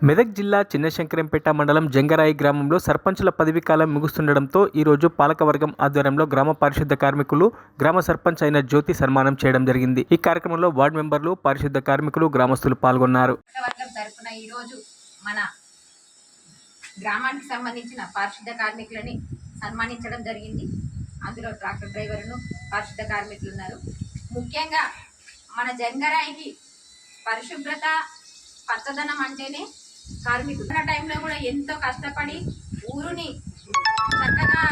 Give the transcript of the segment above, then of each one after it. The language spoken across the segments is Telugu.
మెదక్ జిల్లా చిన్నశంకరంపేట మండలం జంగరాయి గ్రామంలో సర్పంచుల పదవీకాలం ముగుస్తుండటంతో ఈరోజు పాలకవర్గం ఆధ్వర్యంలో గ్రామ పారిశుద్ధ కార్మికులు గ్రామ సర్పంచ్ అయిన జ్యోతి సన్మానం చేయడం జరిగింది. ఈ కార్యక్రమంలో వార్డు మెంబర్లు, పారిశుద్ధ కార్మికులు, గ్రామస్తులు పాల్గొన్నారు. మన గ్రామానికి సంబంధించిన పారిశుద్ధ కార్మికులని సన్మానించడం జరిగింది. అందులో ట్రాక్టర్ డ్రైవర్ను, పారిశుద్ధ కార్మికులు ఉన్నారు. ముఖ్యంగా మన జంగరాయికి పరిశుభ్రత, పచ్చదనం అంటేనే కార్మికుల టైంలో కూడా ఎంతో కష్టపడి ఊరుని చక్కగా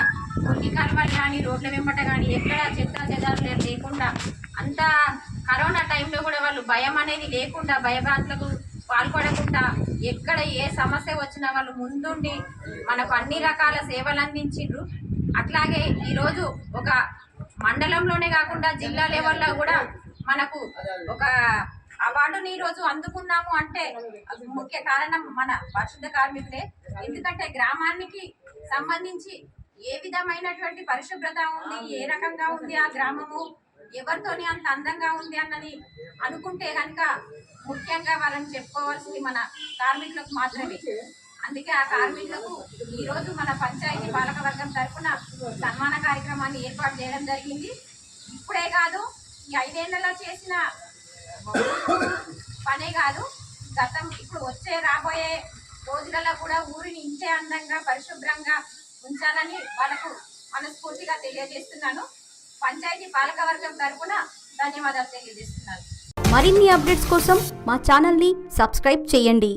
కొన్ని కాలువలు కానీ రోడ్ల వెంబట కానీ ఎక్కడ చెత్త చెదారులు లేకుండా అంతా కరోనా టైంలో కూడా వాళ్ళు భయం అనేది లేకుండా భయభ్రాంతులకు పాల్పడకుండా ఎక్కడ ఏ సమస్య వచ్చినా వాళ్ళు ముందుండి మనకు అన్ని రకాల సేవలు అందించిండ్రు. అట్లాగే ఈరోజు ఒక మండలంలోనే కాకుండా జిల్లా లెవెల్లో కూడా మనకు ఒక అవార్డుని ఈరోజు అందుకున్నాము అంటే ముఖ్య కారణం మన పారిశుద్ధ కార్మికులే. ఎందుకంటే గ్రామానికి సంబంధించి ఏ విధమైనటువంటి పరిశుభ్రత ఉంది, ఏ రకంగా ఉంది ఆ గ్రామము, ఎవరితోని అంత అందంగా ఉంది అన్నది అనుకుంటే కనుక ముఖ్యంగా వాళ్ళని చెప్పుకోవాల్సింది మన కార్మికులకు మాత్రమే. అందుకే ఆ కార్మికులకు ఈరోజు మన పంచాయతీ పాలకవర్గం తరఫున సన్మాన కార్యక్రమాన్ని ఏర్పాటు చేయడం జరిగింది. ఇప్పుడే కాదు, ఈ 5 ఏళ్లలో చేసిన పనే కాదు, ఇప్పుడు వచ్చే రాబోయే రోజులలో కూడా ఊరిని ఇంతే అందంగా పరిశుభ్రంగా ఉంచాలని వాళ్ళకు మనస్ఫూర్తిగా తెలియజేస్తున్నాను. పంచాయతీ పాలకవర్గం తరఫున ధన్యవాదాలు తెలియజేస్తున్నాను. మరిన్ని అప్డేట్స్ కోసం మా ఛానల్ని సబ్స్క్రైబ్ చేయండి.